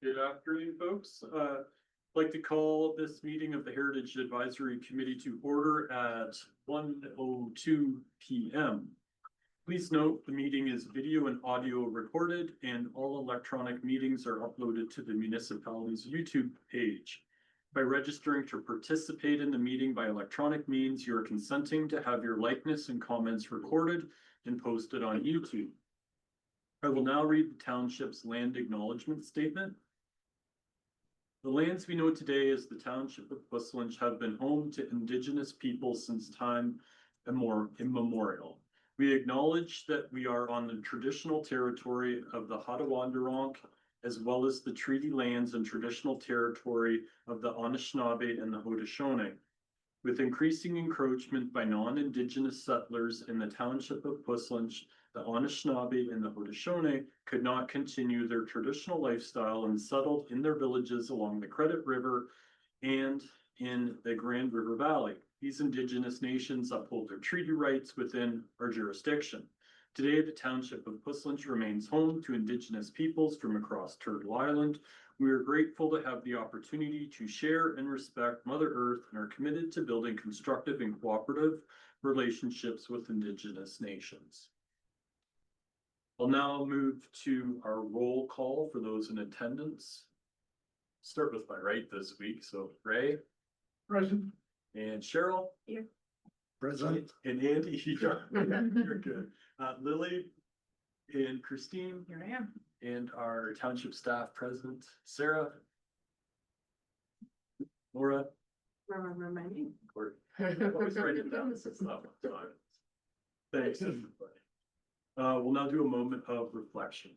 Good afternoon, folks. I'd like to call this meeting of the Heritage Advisory Committee to order at 1:02 p.m. Please note the meeting is video and audio recorded and all electronic meetings are uploaded to the municipality's YouTube page. By registering to participate in the meeting by electronic means, you are consenting to have your likeness and comments recorded and posted on YouTube. I will now read the township's land acknowledgement statement. The lands we know today as the Township of Puslinch have been home to Indigenous peoples since time immemorial. We acknowledge that we are on the traditional territory of the Hattawandurunk, as well as the treaty lands and traditional territory of the Anishinaabe and the Haudenosaunee. With increasing encroachment by non-Indigenous settlers in the Township of Puslinch, the Anishinaabe and the Haudenosaunee could not continue their traditional lifestyle and settled in their villages along the Credit River and in the Grand River Valley. These Indigenous nations uphold their treaty rights within our jurisdiction. Today, the Township of Puslinch remains home to Indigenous peoples from across Turtle Island. We are grateful to have the opportunity to share and respect Mother Earth and are committed to building constructive and cooperative relationships with Indigenous nations. I'll now move to our roll call for those in attendance. Start with my right this week. So Ray. Present. And Cheryl. Here. Present. And Andy. You're good. Lily and Christine. Here I am. And our township staff present, Sarah. Laura. Remember my name. Courtney. Always write it down. This is not one time. Thanks, everybody. We'll now do a moment of reflection.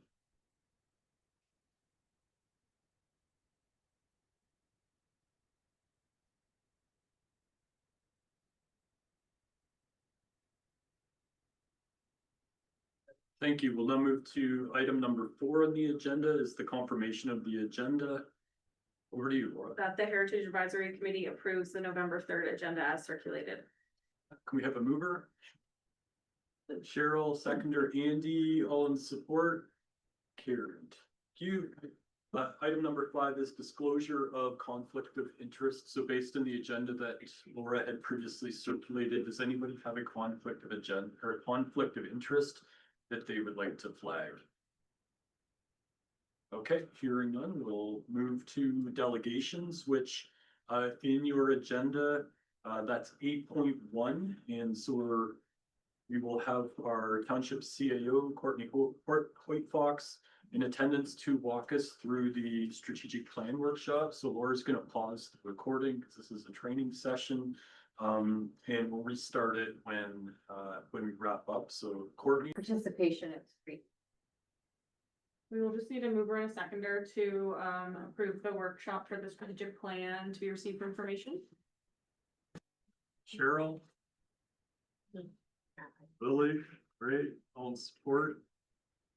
Thank you. We'll now move to item number 4 on the agenda is the confirmation of the agenda. Over to you, Laura. That the Heritage Advisory Committee approves the November 3rd agenda as circulated. Can we have a mover? Cheryl, seconder, Andy, all in support? Carried. Thank you. Item number 5 is disclosure of conflict of interest. So based on the agenda that Laura had previously circulated, does anybody have a conflict of agenda or a conflict of interest that they would like to flag? Okay, hearing none, we'll move to delegations, which in your agenda, that's 8.1. And so we will have our township CAO, Courtney Hoyt-Fox, in attendance to walk us through the strategic plan workshop. So Laura's going to pause the recording because this is a training session. And we'll restart it when we wrap up. So Courtney. Participation is free. We will just need a mover and a seconder to approve the workshop for the strategic plan to be received for information. Cheryl. Lily, great, all in support.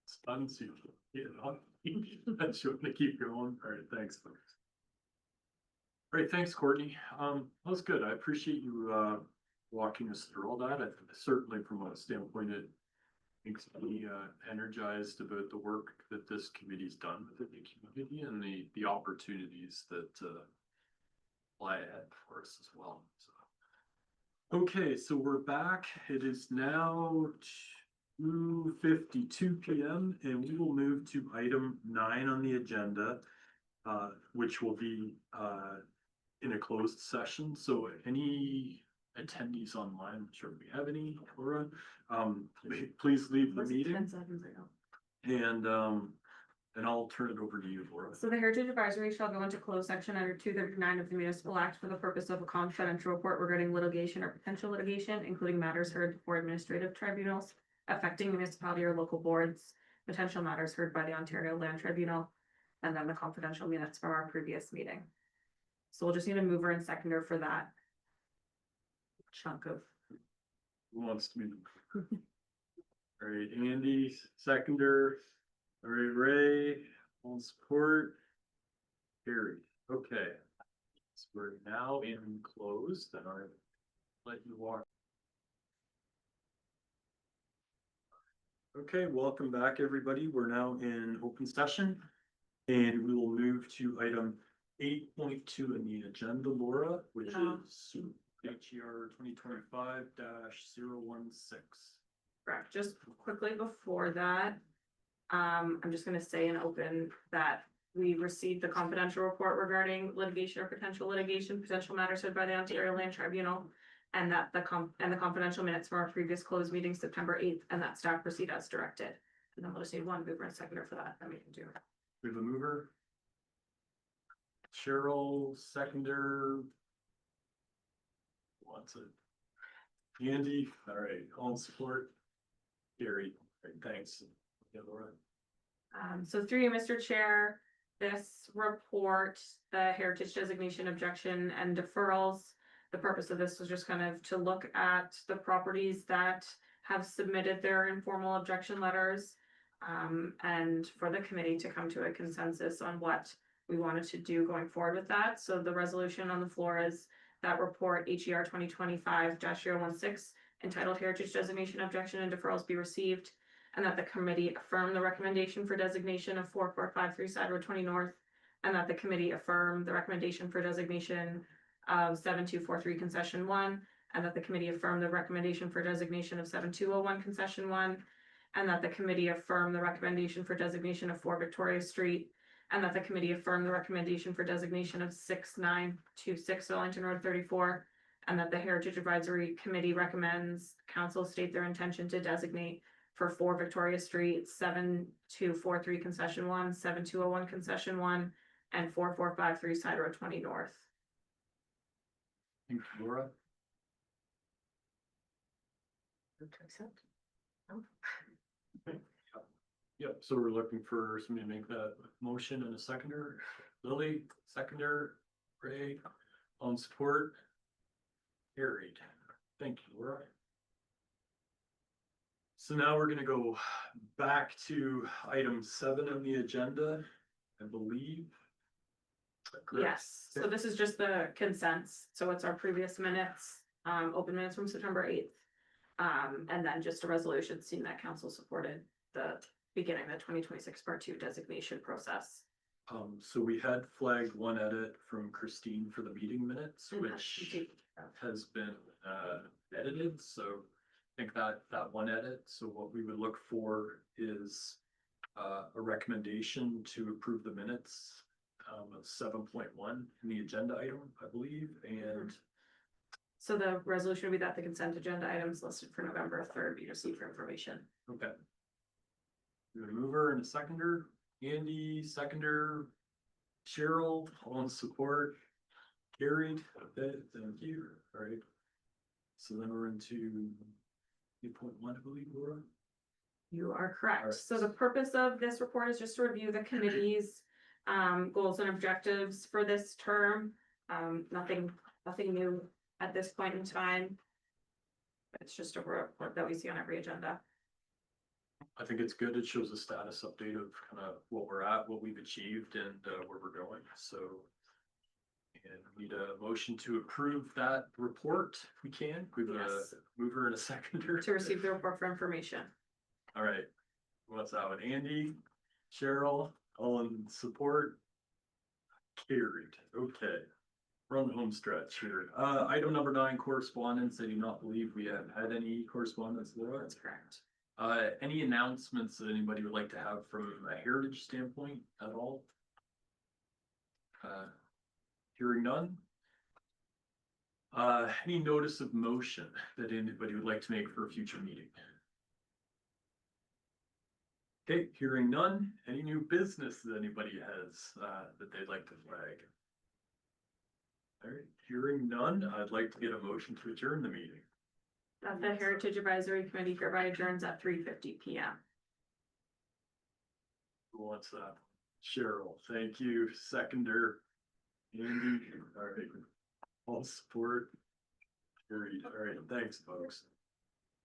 It's done, so you know, that's you want to keep going. All right, thanks, folks. All right, thanks, Courtney. That was good. I appreciate you walking us through all that. Certainly from a standpoint, it makes me energized about the work that this committee's done within the community and the opportunities that lie ahead for us as well. So. Okay, so we're back. It is now 2:52 p.m. and we will move to item 9 on the agenda, which will be in a closed session. So any attendees online, I'm sure we have any, Laura, please leave the meeting. 10 seconds ago. And I'll turn it over to you, Laura. So the Heritage Advisory shall go into closed section under 239 of the Municipal Act for the purpose of a confidential report regarding litigation or potential litigation, including matters heard before administrative tribunals affecting municipality or local boards, potential matters heard by the Ontario Land Tribunal, and then the confidential minutes from our previous meeting. So we'll just need a mover and seconder for that chunk of. Who wants to be? All right, Andy, seconder. All right, Ray, all support. Carried. Okay. So we're now in closed, and I'll let you walk. Okay, welcome back, everybody. We're now in open session. And we will move to item 8.2 in the agenda, Laura, which Um. is HER 2025-016. Correct, just quickly before that. I'm just gonna say in open that we received the confidential report regarding litigation or potential litigation, potential matters heard by the Ontario Land Tribunal. And that the confidential minutes from our previous closed meeting, September 8th, and that staff proceed as directed. And then we'll just need one mover and seconder for that, then we can do it. We have a mover. Cheryl, seconder. Wants it. Andy, all right, all in support. Gary, great, thanks. Yeah, Laura. So through you, Mr. Chair, this report, the heritage designation objection and deferrals. The purpose of this was just kind of to look at the properties that have submitted their informal objection letters. And for the committee to come to a consensus on what we wanted to do going forward with that. So the resolution on the floor is that report HER 2025-016 entitled Heritage Designation Objection and Deferrals be received. And that the committee affirm the recommendation for designation of 4453 Side Road 20 North. And that the committee affirm the recommendation for designation of 7243 Concession 1. And that the committee affirm the recommendation for designation of 7201 Concession 1. And that the committee affirm the recommendation for designation of 4 Victoria Street. And that the committee affirm the recommendation for designation of 6926 Wellington Road 34. And that the Heritage Advisory Committee recommends council state their intention to designate for 4 Victoria Street, 7243 Concession 1, 7201 Concession 1, and 4453 Side Road 20 North. Thank you, Laura. Yep, so we're looking for somebody to make that motion and a seconder. Lily, seconder, Ray, on support. Carried. Thank you, Laura. So now we're gonna go back to item 7 on the agenda, I believe. Is that correct? Yes, so this is just the consents, so it's our previous minutes, open minutes from September 8th. And then just a resolution seeing that council supported the beginning of the 2026 part 2 designation process. So we had flagged one edit from Christine for the meeting minutes, And which that's- has been edited, so I think that one edit, so what we would look for is a recommendation to approve the minutes of 7.1 in the agenda item, I believe, and So the resolution would be that the consent agenda items listed for November 3rd be received for information. okay. We have a mover and a seconder, Andy, seconder, Cheryl, all in support, carried, okay, thank you, all right. So then we're into 8.1, I believe, Laura. You are correct. Alright. So the purpose of this report is just to review the committee's goals and objectives for this term. Nothing new at this point in time. It's just a report that we see on every agenda. I think it's good. It shows a status update of kind of what we're at, what we've achieved and where we're going, so. And we need a motion to approve that report, if we can. We have a Yes. mover and a seconder. To receive the report for information. All right, what's that one? Andy, Cheryl, all in support? Carried, okay. We're on the home stretch here. Item number 9, correspondence. I do not believe we have had any correspondence, Laura. That's correct. Any announcements that anybody would like to have from a heritage standpoint at all? Hearing none. Any notice of motion that anybody would like to make for a future meeting? Okay, hearing none. Any new business that anybody has that they'd like to flag? All right, hearing none, I'd like to get a motion to adjourn the meeting. That the Heritage Advisory Committee hereby adjourns at 3:50 PM. Who wants that? Cheryl, thank you. Seconder. Andy, all right. All support. Carried. All right, thanks, folks.